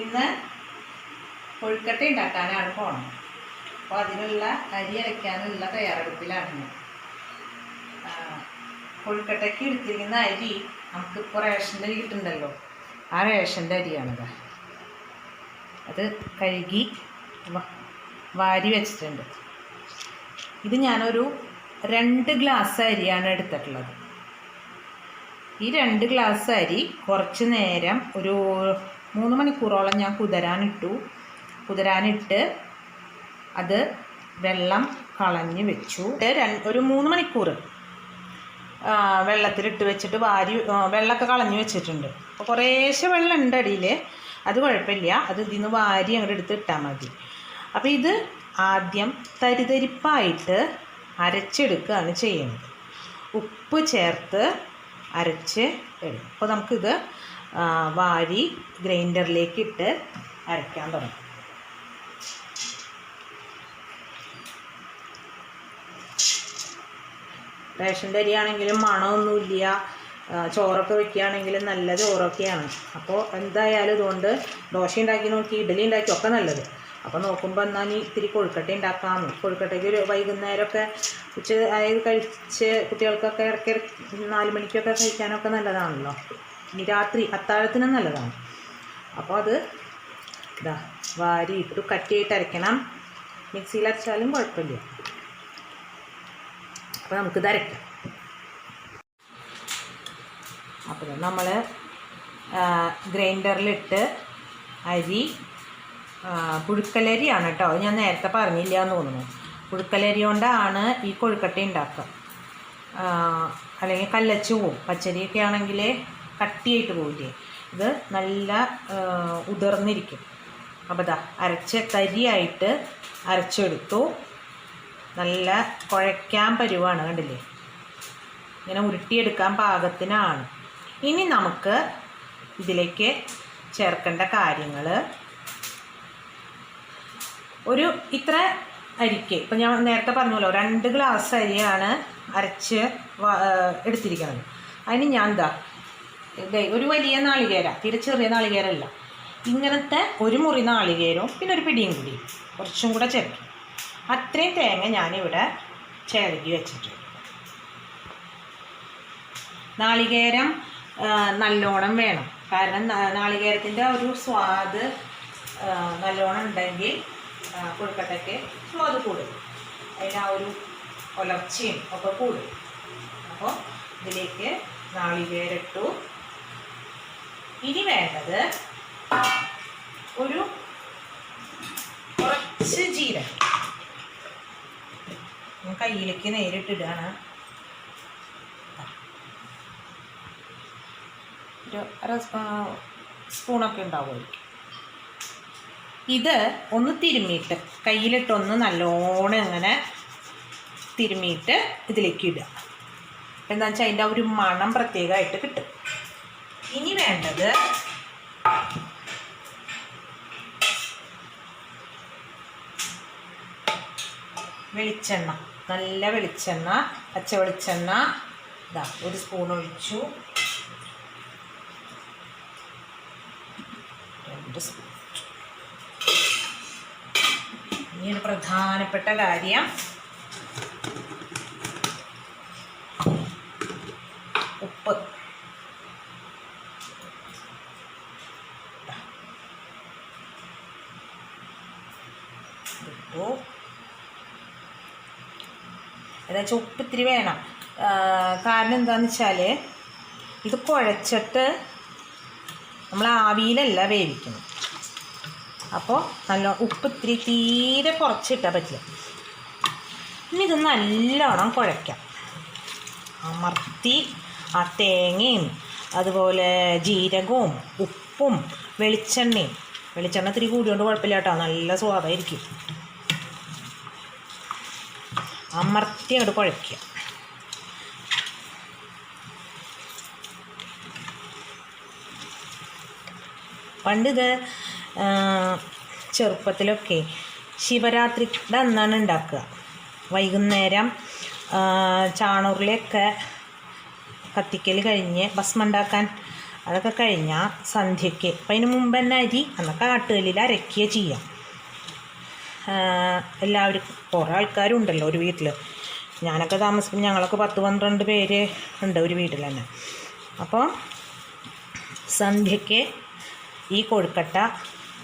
ഇന്ന് കൊഴുക്കട്ട ഉണ്ടാക്കാനാണ് പോണത്. അപ്പോൾ അതിനുള്ള അരി അരയ്ക്കാനുള്ള തയ്യാറെടുപ്പിലാണ് ഞാൻ. കൊഴുക്കട്ടയ്ക്ക് എടുത്തിരിക്കുന്ന അരി നമുക്കിപ്പോൾ റേഷൻ്റെ അരി കിട്ടുന്നുണ്ടല്ലോ, ആ റേഷൻ്റെ അരിയാണിത്. അത് കഴുകി വാരി വെച്ചിട്ടുണ്ട്. ഇത് ഞാനൊരു 2 ഗ്ലാസ് അരിയാണ് എടുത്തിട്ടുള്ളത്. ഈ 2 ഗ്ലാസ് അരി കുറച്ച് നേരം ഒരു 3 മണിക്കൂറോളം ഞാൻ കുതിരാനിട്ട് അത് വെള്ളം കളഞ്ഞ് വെച്ചു. ഒരു 3 മണിക്കൂർ വെള്ളത്തിലിട്ട് വെച്ചിട്ട് വെള്ളമൊക്കെ കളഞ്ഞ് വെച്ചിട്ടുണ്ട്. അപ്പോൾ കുറേശ്ശെ വെള്ളം ഉണ്ട് അടിയിൽ, അത് കുഴപ്പമില്ല. അത് ഇതിൽ നിന്ന് വാരി അങ്ങോട്ട് എടുത്ത് ഇട്ടാൽ മതി. അപ്പോൾ ഇത് ആദ്യം തരിതരിപ്പായിട്ട് അരച്ചെടുക്കുകയാണ് ചെയ്യുന്നത്. ഉപ്പ് ചേർത്ത് അരച്ച് എടുക്കും. അപ്പോൾ നമുക്കിത് വാരി ഗ്രൈൻഡറിലേക്ക് ഇട്ട് അരയ്ക്കാൻ തുടങ്ങും. റേഷൻ്റെ അരിയാണെങ്കിലും മണമൊന്നുമില്ല. ചോറൊക്കെ വയ്ക്കുകയാണെങ്കിലും നല്ല ചോറൊക്കെയാണ്. അപ്പോൾ എന്തായാലും ഇതുകൊണ്ട് ദോശ ഉണ്ടാക്കി നോക്കി, ഇഡ്ഡലി ഉണ്ടാക്കി ഒക്കെ നല്ലത്. അപ്പോൾ നോക്കുമ്പോൾ എന്നാൽ ഇത്തിരി കൊഴുക്കട്ട ഉണ്ടാക്കാം. കൊഴുക്കട്ടയ്ക്ക് ഒരു വൈകുന്നേരമൊക്കെ അതായത് കഴിച്ച് കുട്ടികൾക്കൊക്കെ ഇടയ്ക്ക് 4 മണിക്കൊക്കെ കഴിക്കാനൊക്കെ നല്ലതാണല്ലോ. ഇനി രാത്രി അത്താഴത്തിനും നല്ലതാണ്. അപ്പോൾ അത് ഇതാ വാരി ഇട്ടു കട്ടിയായിട്ട് അരയ്ക്കണം. മിക്സിയിൽ അരച്ചാലും കുഴപ്പമില്ല. അപ്പോൾ നമുക്കിത് അരയ്ക്കാം. അപ്പോൾ നമ്മൾ ഗ്രൈൻഡറിലിട്ട് അരി പുഴുക്കലരിയാണ് കേട്ടോ. ഞാൻ നേരത്തെ പറഞ്ഞില്ല എന്ന് തോന്നുന്നു. പുഴുക്കലരി കൊണ്ടാണ് ഈ കൊഴുക്കട്ട ഉണ്ടാക്കുക. അല്ലെങ്കിൽ കല്ലച്ച് പോവും. പച്ചരിയൊക്കെ ആണെങ്കിൽ കട്ടിയായിട്ട് പോവില്ലേ, ഇത് നല്ല ഉതിർന്നിരിക്കും. അപ്പോൾ ഇതാ തരിയായിട്ട് അരച്ചെടുത്തു. നല്ല കുഴയ്ക്കാൻ പരുവാണ്, കണ്ടില്ലേ, ഇങ്ങനെ ഉരുട്ടിയെടുക്കാൻ പാകത്തിനാണ്. ഇനി നമുക്ക് ഇതിലേക്ക് ചേർക്കേണ്ട കാര്യങ്ങൾ, ഒരു ഇത്ര അരിക്ക് ഇപ്പം ഞാൻ നേരത്തെ പറഞ്ഞല്ലോ 2 ഗ്ലാസ് അരിയാണ് അരച്ച് എടുത്തിരിക്കുന്നത്. അതിന് ഞാൻ ഒരു വലിയ നാളികേര, തീരെ ചെറിയ നാളികേരമല്ല, ഇങ്ങനത്തെ ഒരു മുറി നാളികേരവും പിന്നെ ഒരു പിടിയും കൂടി കുറച്ചും കൂടെ ചേർക്കും. അത്രയും തേങ്ങ ഞാനിവിടെ ചിരകി വെച്ചിട്ടുണ്ട്. നാളികേരം നല്ലോണം വേണം, കാരണം നാളികേരത്തിൻ്റെ ഒരു സ്വാദ് നല്ലോണം ഉണ്ടെങ്കിൽ കൊഴുക്കട്ടയ്ക്ക് സ്വാദ് കൂടും, അതിന് ആ ഒരു ഒലർച്ചയും ഒക്കെ കൂടും. അപ്പോൾ ഇതിലേക്ക് നാളികേരിട്ടു. ഇനി വേണ്ടത് ഒരു കുറച്ച് ജീരകം കയ്യിലേക്ക് നേരിട്ടിടുകയാണ്. ഒരു 1 സ്പൂണൊക്കെ ഉണ്ടാവുമായിരിക്കും. ഇത് ഒന്ന് തിരുമ്മിയിട്ട് കയ്യിലിട്ടൊന്ന് നല്ലോണം ഇങ്ങനെ തിരുമ്മിയിട്ട് ഇതിലേക്ക് ഇടുക. എന്താണെന്ന് വെച്ചാൽ അതിൻ്റെ ഒരു മണം പ്രത്യേകമായിട്ട് കിട്ടും. ഇനി വേണ്ടത് വെളിച്ചെണ്ണ, നല്ല വെളിച്ചെണ്ണ, പച്ച വെളിച്ചെണ്ണ. ഇതാ 1 സ്പൂൺ ഒഴിച്ചു. 2 സ്പൂൺ. ഇനി ഒരു പ്രധാനപ്പെട്ട കാര്യം, ഉപ്പ്. ഇട്ടു. എന്നുവെച്ചാൽ ഉപ്പ് ഇത്തിരി വേണം. കാരണം എന്താണെന്ന് വെച്ചാൽ ഇത് കുഴച്ചിട്ട് നമ്മൾ ആവിയിലല്ല വേവിക്കുന്നത്. അപ്പോൾ നല്ല ഉപ്പ് ഇത്തിരി തീരെ കുറച്ചിട്ടാൽ പറ്റില്ല. ഇനി ഇത് നല്ലോണം കുഴയ്ക്കാം. അമർത്തി ആ തേങ്ങയും അതുപോലെ ജീരകവും ഉപ്പും വെളിച്ചെണ്ണ ഇത്തിരി കൂടിയോണ്ട് കുഴപ്പമില്ല കേട്ടോ, നല്ല സ്വാദായിരിക്കും. അമർത്തി അങ്ങോട്ട് കുഴയ്ക്കുക. പണ്ടിത് ചെറുപ്പത്തിലൊക്കെ ശിവരാത്രിയുടെ അന്നാണ് ഉണ്ടാക്കുക. വൈകുന്നേരം ചാണൂറിലൊക്കെ കത്തിക്കൽ കഴിഞ്ഞ് ഭസ്മം ഉണ്ടാക്കാൻ അതൊക്കെ കഴിഞ്ഞാൽ സന്ധ്യയ്ക്ക് അപ്പം അതിന് മുമ്പ് തന്നെ അരി അന്നൊക്കെ ആട്ടുകല്ലിൽ അരയ്ക്കുക ചെയ്യാം. എല്ലാവരും കുറേ ആൾക്കാരുണ്ടല്ലോ ഒരു വീട്ടിൽ. ഞാനൊക്കെ താമസിക്കും, ഞങ്ങളൊക്കെ 10-12 പേര് ഉണ്ട് ഒരു വീട്ടിൽ തന്നെ. അപ്പോൾ സന്ധ്യയ്ക്ക് ഈ കൊഴുക്കട്ട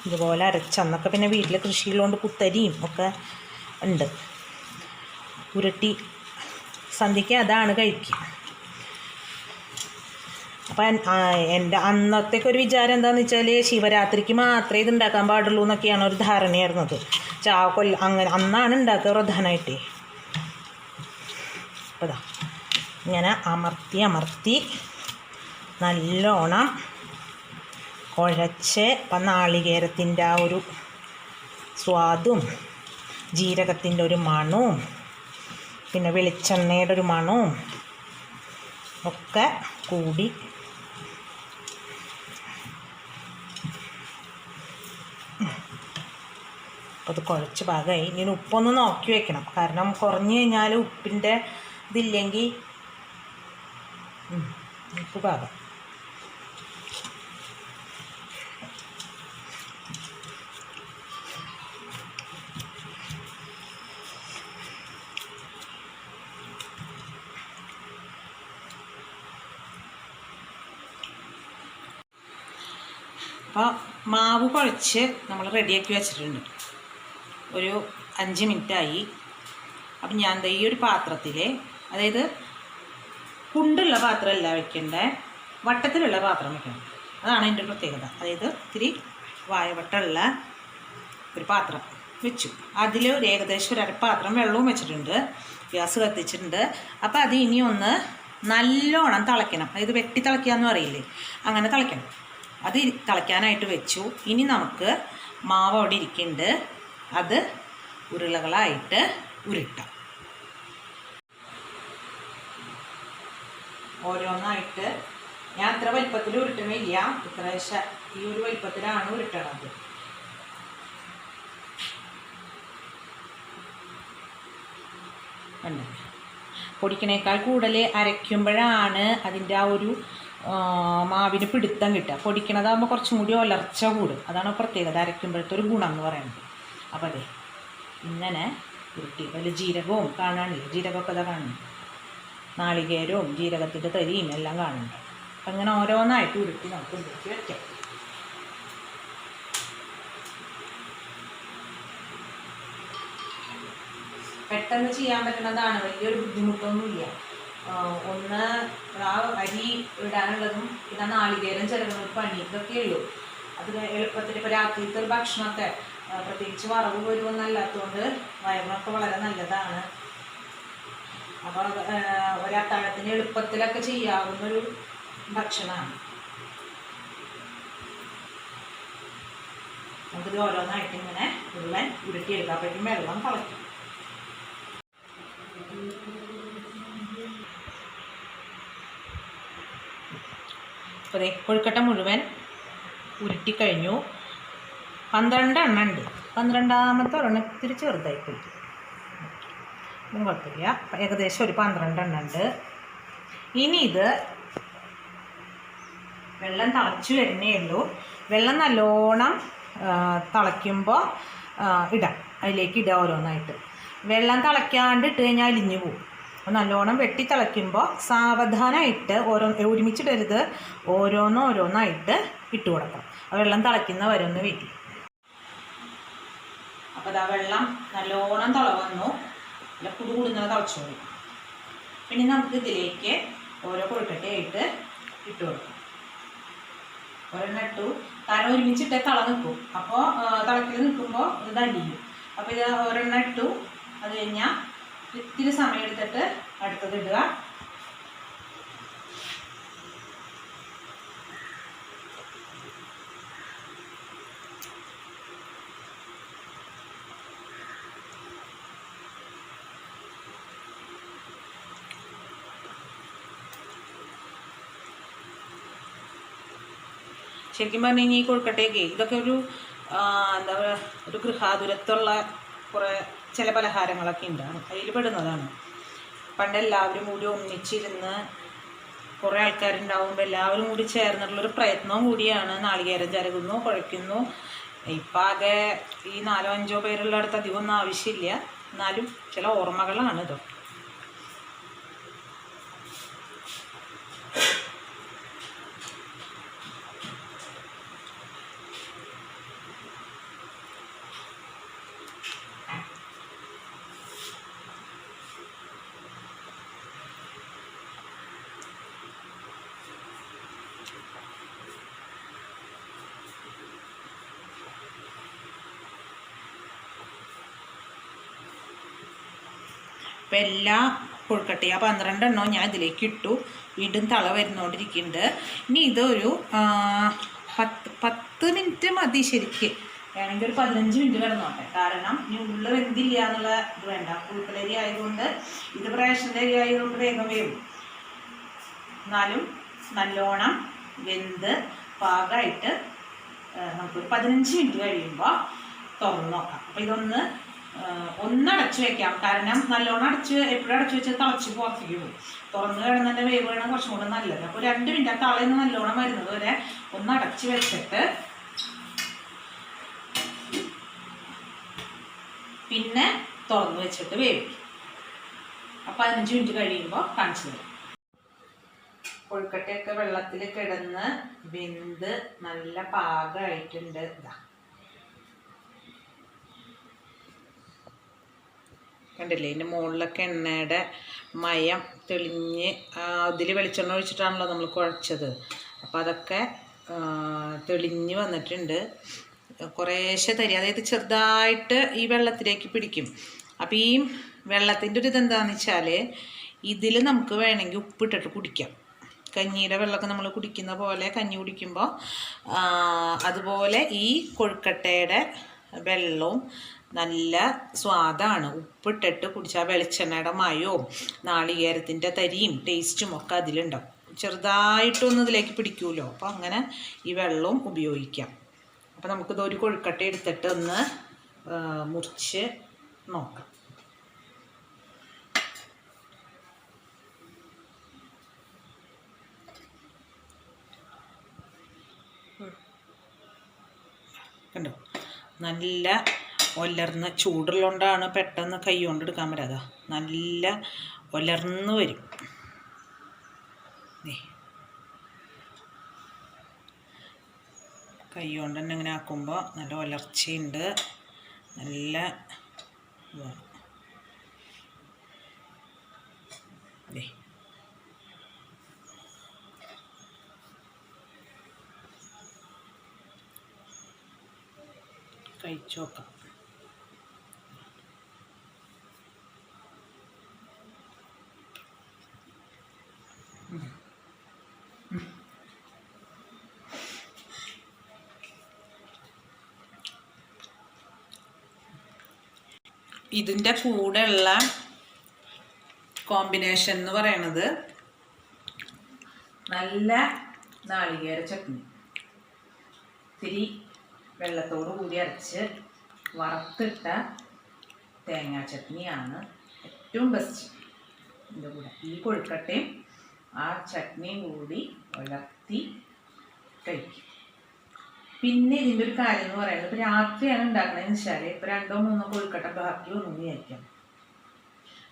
ഇതുപോലെ അരച്ചന്നൊക്കെ പിന്നെ വീട്ടിൽ കൃഷിയുള്ളതുകൊണ്ട് കുത്തരിയും ഒക്കെ ഉണ്ട്. ഉരുട്ടി സന്ധ്യയ്ക്ക് അതാണ് കഴിക്കുക. അപ്പം എൻ്റെ അന്നത്തേക്ക് ഒരു വിചാരം എന്താണെന്ന് വെച്ചാൽ ശിവരാത്രിക്ക് മാത്രമേ ഇത് ഉണ്ടാക്കാൻ പാടുള്ളൂ എന്നൊക്കെയാണ് ഒരു ധാരണയായിരുന്നത്. അങ്ങനെ അന്നാണ് ഉണ്ടാക്കുക പ്രധാനമായിട്ട്. അപ്പോൾ ഇതാ ഇങ്ങനെ അമർത്തി നല്ലോണം കുഴച്ച് ഇപ്പം നാളികേരത്തിൻ്റെ ആ ഒരു സ്വാദും ജീരകത്തിൻ്റെ ഒരു മണവും പിന്നെ വെളിച്ചെണ്ണയുടെ ഒരു മണവും ഒക്കെ കൂടി അപ്പോൾ അത് കുഴച്ച് പാകമായി. ഇനി ഉപ്പൊന്ന് നോക്കി വെക്കണം, കാരണം കുറഞ്ഞു കഴിഞ്ഞാൽ ഉപ്പിൻ്റെ ഇതില്ലെങ്കിൽ ഉപ്പ് പാകം. അപ്പോൾ മാവ് കുഴച്ച് നമ്മൾ റെഡിയാക്കി വെച്ചിട്ടുണ്ട്. ഒരു 5 മിനിറ്റായി. അപ്പം ഞാൻ ഈ ഒരു പാത്രത്തിൽ, അതായത് കുണ്ടുള്ള പാത്രമല്ല വെക്കേണ്ടത്, വട്ടത്തിലുള്ള പാത്രം വെക്കണം. അതാണ് എൻ്റെ പ്രത്യേകത. അതായത് ഇത്തിരി വായവട്ടമുള്ള ഒരു പാത്രം വെച്ചു. അതിൽ ഒരു ഏകദേശം ഒരു അരപ്പാത്രം വെള്ളവും വെച്ചിട്ടുണ്ട്, ഗ്യാസ് കത്തിച്ചിട്ടുണ്ട്. അപ്പോൾ അത് ഇനി ഒന്ന് നല്ലോണം തിളയ്ക്കണം. അതായത് വെട്ടി തിളയ്ക്കാന്ന് പറയില്ലേ, അങ്ങനെ തിളയ്ക്കണം. അത് തിളയ്ക്കാനായിട്ട് വെച്ചു. ഇനി നമുക്ക് മാവ് അവിടെ ഇരിക്കുന്നുണ്ട്, അത് ഉരുളകളായിട്ട് ഉരുട്ടാം. ഓരോന്നായിട്ട് ഞാൻ അത്ര വലിപ്പത്തിൽ ഉരുട്ടണില്ല, ഇത്രേശം ഈ ഒരു വലിപ്പത്തിലാണ് ഉരുട്ടണത്. പൊടിക്കണേക്കാൾ കൂടുതൽ അരയ്ക്കുമ്പോഴാണ് അതിൻ്റെ ആ ഒരു മാവിന് പിടുത്തം കിട്ടുക. പൊടിക്കണതാകുമ്പോൾ കുറച്ചും കൂടി ഒലർച്ച കൂടും. അതാണ് പ്രത്യേകത, അരയ്ക്കുമ്പോഴത്തെ ഒരു ഗുണം എന്ന് പറയുന്നത്. അപ്പോൾ അതെ ഇങ്ങനെ ഉരുട്ടി അതിൽ ജീരകവും കാണാനില്ല, ജീരകമൊക്കെ ഇതാ കാണുന്നുണ്ട്, നാളികേരവും ജീരകത്തിൻ്റെ തരിയും എല്ലാം കാണുന്നുണ്ട്. അപ്പം അങ്ങനെ ഓരോന്നായിട്ട് ഉരുട്ടി നമുക്ക് ഉരുട്ടി വയ്ക്കാം. പെട്ടെന്ന് ചെയ്യാൻ പറ്റുന്നതാണ്, വലിയൊരു ബുദ്ധിമുട്ടൊന്നുമില്ല. ഒന്ന് ആ അരി ഇടാനുള്ളതും പിന്നെ നാളികേരം ചിലവ് പണി ഇതൊക്കെ ഉള്ളൂ. അത് എളുപ്പത്തിൽ ഇപ്പോൾ രാത്രിയിലത്തെ ഒരു ഭക്ഷണമൊക്കെ പ്രത്യേകിച്ച് വറവ് വരുമെന്നല്ലാത്തതുകൊണ്ട് വയറിനൊക്കെ വളരെ നല്ലതാണ്. അപ്പോൾ ഒരു അത്താഴത്തിന് എളുപ്പത്തിലൊക്കെ ചെയ്യാവുന്നൊരു ഭക്ഷണമാണ്. നമുക്കിത് ഓരോന്നായിട്ട് ഇങ്ങനെ മുഴുവൻ ഉരുട്ടിയെടുക്കാം. അപ്പോഴേക്കും വെള്ളം തിളയ്ക്കും. അപ്പോൾ കൊഴുക്കട്ട മുഴുവൻ ഉരുട്ടിക്കഴിഞ്ഞു. 12 എണ്ണം ഉണ്ട്. 12ാമത്തെ ഒരെണ്ണം ഇത്തിരി ചെറുതായിപ്പോയി, ഒന്നും കുഴപ്പമില്ല. ഏകദേശം ഒരു 12 എണ്ണം ഉണ്ട്. ഇനി ഇത് വെള്ളം തിളച്ചു വരുന്നേ ഉള്ളൂ. വെള്ളം നല്ലോണം തിളയ്ക്കുമ്പോൾ ഇടാം, അതിലേക്ക് ഇടാം ഓരോന്നായിട്ട്. വെള്ളം തിളയ്ക്കാണ്ട് ഇട്ട് കഴിഞ്ഞാൽ അലിഞ്ഞു പോകും. അപ്പോൾ നല്ലോണം വെട്ടി തിളയ്ക്കുമ്പോൾ സാവധാനമായിട്ട് ഒരുമിച്ചിടരുത്, ഓരോന്നായിട്ട് ഇട്ട് കൊടുക്കാം. ആ വെള്ളം തിളയ്ക്കുന്ന വരെ ഒന്ന് വെയിറ്റ് ചെയ്യും. അപ്പോൾ അതാ വെള്ളം നല്ലോണം തിളവന്നു, അല്ല കൂടുന്ന തിളച്ചോളൂ. പിന്നെ നമുക്ക് ഇതിലേക്ക് ഓരോ കൊഴുക്കട്ടയായിട്ട് ഇട്ട് കൊടുക്കാം. ഒരെണ്ണം ഇട്ടു, കാരണം ഒരുമിച്ചിട്ട് തിള നിൽക്കും. അപ്പോൾ തിളക്കിൽ നിൽക്കുമ്പോൾ ഇത് അലിയും. അപ്പോൾ ഇത് ഒരെണ്ണം ഇട്ടു, അത് കഴിഞ്ഞാൽ ഇത്തിരി സമയം എടുത്തിട്ട് അടുത്തത് ഇടുക. ശരിക്കും പറഞ്ഞു കഴിഞ്ഞാൽ ഈ കൊഴുക്കട്ടയൊക്കെ ഇതൊക്കെ ഒരു എന്താ പറയുക, ഒരു ഗൃഹാതുരത്തുള്ള കുറേ ചില പലഹാരങ്ങളൊക്കെ ഉണ്ടാകും, അതിൽ പെടുന്നതാണ്. പണ്ട് എല്ലാവരും കൂടി ഒന്നിച്ചിരുന്ന് കുറേ ആൾക്കാരുണ്ടാവുമ്പോൾ എല്ലാവരും കൂടി ചേർന്നിട്ടുള്ളൊരു പ്രയത്നവും കൂടിയാണ്. നാളികേരം ചിരകുന്നു, കുഴയ്ക്കുന്നു. ഇപ്പം ആകെ ഈ 4-5 പേരുള്ളിടത്ത് അധികമൊന്നും ആവശ്യമില്ല. എന്നാലും ചില ഓർമ്മകളാണ് ഇതൊക്കെ. അപ്പം എല്ലാ കൊഴുക്കട്ടയും 12 എണ്ണവും ഞാൻ ഇതിലേക്ക് ഇട്ടു. വീണ്ടും തള വരുന്നുകൊണ്ടിരിക്കുന്നുണ്ട്. ഇനി ഇതൊരു 10 മിനിറ്റ് മതി ശരിക്ക്. വേണമെങ്കിൽ ഒരു 15 മിനിറ്റ് കിടന്നോട്ടെ. കാരണം ഇനി ഉള്ളിൽ വെന്തില്ല എന്നുള്ള ഇത് വേണ്ട. പുഴുക്കലരി ആയതുകൊണ്ട്, ഇത് റേഷൻ്റെ അരി ആയതുകൊണ്ട് വേഗം വേവും. എന്നാലും നല്ലോണം വെന്ത് പാകമായിട്ട് നമുക്കൊരു 15 മിനിറ്റ് കഴിയുമ്പോൾ തുറന്ന് നോക്കാം. അപ്പോൾ ഇതൊന്ന് അടച്ചു വെക്കാം. കാരണം നല്ലോണം എപ്പോഴും അടച്ചു വെച്ചാൽ തിളച്ച് പുറത്തേക്ക് പോകും. തുറന്ന് കിടന്നതിൻ്റെ വേവാണ് കുറച്ചും കൂടെ നല്ലത്. അപ്പോൾ 2 മിനിറ്റ് ആ തളയിൽ നല്ലോണം വരുന്നത് വരെ ഒന്ന് അടച്ചു വെച്ചിട്ട് പിന്നെ തുറന്ന് വെച്ചിട്ട് വേവിക്കും. അപ്പോൾ 15 മിനിറ്റ് കഴിയുമ്പോൾ കാണിച്ചു തരും. കൊഴുക്കട്ടയൊക്കെ വെള്ളത്തിൽ കിടന്ന് വെന്ത് നല്ല പാകമായിട്ടുണ്ട്. ഇതാ കണ്ടില്ലേ, ഇതിൻ്റെ മുകളിലൊക്കെ എണ്ണയുടെ മയം തെളിഞ്ഞ് അതിൽ വെളിച്ചെണ്ണ ഒഴിച്ചിട്ടാണല്ലോ നമ്മൾ കുഴച്ചത്. അപ്പോൾ അതൊക്കെ തെളിഞ്ഞ് വന്നിട്ടുണ്ട്. കുറേശ്ശെ തരി, അതായത് ചെറുതായിട്ട് ഈ വെള്ളത്തിലേക്ക് പിടിക്കും. അപ്പോൾ ഈ വെള്ളത്തിൻ്റെ ഒരു ഇതെന്താണെന്ന് വെച്ചാൽ ഇതിൽ നമുക്ക് വേണമെങ്കിൽ ഉപ്പിട്ടിട്ട് കുടിക്കാം. കഞ്ഞിയുടെ വെള്ളമൊക്കെ നമ്മൾ കുടിക്കുന്ന പോലെ കഞ്ഞി കുടിക്കുമ്പോൾ അതുപോലെ ഈ കൊഴുക്കട്ടയുടെ വെള്ളവും നല്ല സ്വാദാണ്. ഉപ്പിട്ടിട്ട് കുടിച്ചാൽ വെളിച്ചെണ്ണയുടെ മയവും നാളികേരത്തിൻ്റെ തരിയും ടേസ്റ്റും ഒക്കെ അതിലുണ്ടാവും. ചെറുതായിട്ടൊന്നും ഇതിലേക്ക് പിടിക്കുമല്ലോ. അപ്പോൾ അങ്ങനെ ഈ വെള്ളവും ഉപയോഗിക്കാം. അപ്പോൾ നമുക്കിതൊരു കൊഴുക്കട്ട എടുത്തിട്ട് ഒന്ന് മുറിച്ച് നോക്കാം. കണ്ടോ, നല്ല ഒലർന്ന് ചൂടുള്ളതുകൊണ്ടാണ് പെട്ടെന്ന് കൈ കൊണ്ട് എടുക്കാൻ പറ്റാതെ. നല്ല ഒലർന്ന് വരും. കൈ കൊണ്ട് തന്നെ ഇങ്ങനെ ആക്കുമ്പോൾ നല്ല ഒലർച്ചയുണ്ട്. നല്ല കഴിച്ചു നോക്കാം. ഇതിൻ്റെ കൂടെയുള്ള കോമ്പിനേഷൻ എന്ന് പറയണത് നല്ല നാളികേര ചട്നി. ഇത്തിരി വെള്ളത്തോട് കൂടി അരച്ച് വറുത്തിട്ട തേങ്ങാ ചട്നിയാണ് ഏറ്റവും ബെസ്റ്റ്. ഇതിൻ്റെ കൂടെ ഈ കൊഴുക്കട്ടയും ആ ചട്നിയും കൂടി വളർത്തി കഴിക്കും. പിന്നെ ഇതിൻ്റെ ഒരു കാര്യം എന്ന് പറയുന്നത്, ഇപ്പോൾ രാത്രിയാണ് ഉണ്ടാക്കണതെന്ന് വെച്ചാൽ ഇപ്പോൾ 2-3 കൊഴുക്കട്ട ബാക്കി ഒന്നും വിചാരിക്കാം.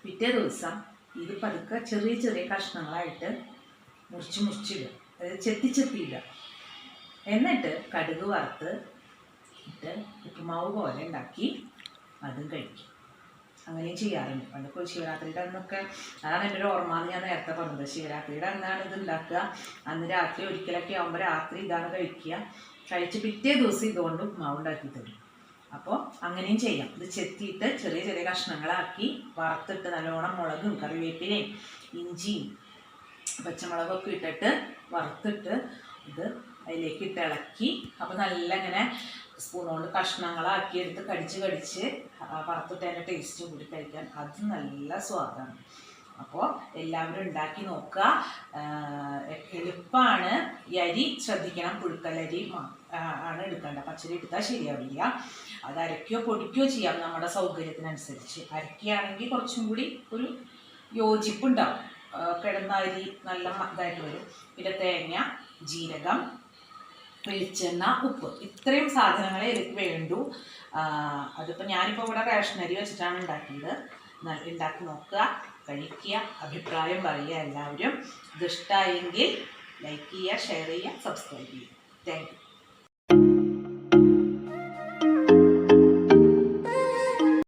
പിറ്റേ ദിവസം ഇത് പതുക്കെ ചെറിയ ചെറിയ കഷ്ണങ്ങളായിട്ട് മുറിച്ചിടുക. അതായത് ചെത്തിയിടുക. എന്നിട്ട് കടുക് വറുത്ത് ഇട്ട് ഉപ്പുമാവ് പോലെ ഉണ്ടാക്കി അതും കഴിക്കും. അങ്ങനെയും ചെയ്യാറുണ്ട്. പണ്ടൊക്കെ ശിവരാത്രിയുടെ അന്നൊക്കെ, അതാണ് എൻ്റെ ഒരു ഓർമ്മ എന്ന് ഞാൻ നേരത്തെ പറഞ്ഞത്. ശിവരാത്രിയുടെ അന്നാണ് ഇത് ഉണ്ടാക്കുക. അന്ന് രാത്രി ഒരിക്കലൊക്കെ ആകുമ്പോൾ രാത്രി ഇതാണ് കഴിക്കുക. കഴിച്ച് പിറ്റേ ദിവസം ഇതുകൊണ്ട് ഉപ്പുമാവ് ഉണ്ടാക്കി തരും. അപ്പോൾ അങ്ങനെയും ചെയ്യാം. ഇത് ചെത്തിയിട്ട് ചെറിയ ചെറിയ കഷ്ണങ്ങളാക്കി വറുത്തിട്ട് നല്ലോണം മുളകും കറിവേപ്പിലയും ഇഞ്ചിയും പച്ചമുളകൊക്കെ ഇട്ടിട്ട് വറുത്തിട്ട് ഇത് അതിലേക്ക് ഇട്ട് ഇളക്കി, അപ്പോൾ നല്ല ഇങ്ങനെ സ്പൂൺ കൊണ്ട് കഷ്ണങ്ങളാക്കി എടുത്ത് കടിച്ച് വറുത്തിട്ട് അതിൻ്റെ ടേസ്റ്റും കൂടി കഴിക്കാൻ അത് നല്ല സ്വാദാണ്. അപ്പോൾ എല്ലാവരും ഉണ്ടാക്കി നോക്കുക. എളുപ്പമാണ്. ഈ അരി ശ്രദ്ധിക്കണം, പുഴുക്കലരി ആണ് എടുക്കേണ്ടത്. പച്ചരി എടുത്താൽ ശരിയാവില്ല. അത് അരയ്ക്കുകയോ പൊടിക്കുകയോ ചെയ്യാം നമ്മുടെ സൗകര്യത്തിനനുസരിച്ച്. അരക്കുകയാണെങ്കിൽ കുറച്ചും കൂടി ഒരു യോജിപ്പുണ്ടാവും. കിടന്ന അരി നല്ല ഇതായിട്ട് വരും. പിന്നെ തേങ്ങ, ജീരകം, വെളിച്ചെണ്ണ, ഉപ്പ്, ഇത്രയും സാധനങ്ങളെ ഇതിലേക്ക് വേണ്ടൂ. അതിപ്പോൾ ഞാനിപ്പോൾ ഇവിടെ റേഷൻ അരി വെച്ചിട്ടാണ് ഉണ്ടാക്കിയത്. ഉണ്ടാക്കി നോക്കുക, കഴിക്കുക, അഭിപ്രായം പറയുക. എല്ലാവരും ഇത് ഇഷ്ടമായെങ്കിൽ ലൈക്ക് ചെയ്യുക, ഷെയർ ചെയ്യുക, സബ്സ്ക്രൈബ് ചെയ്യുക. Thank you.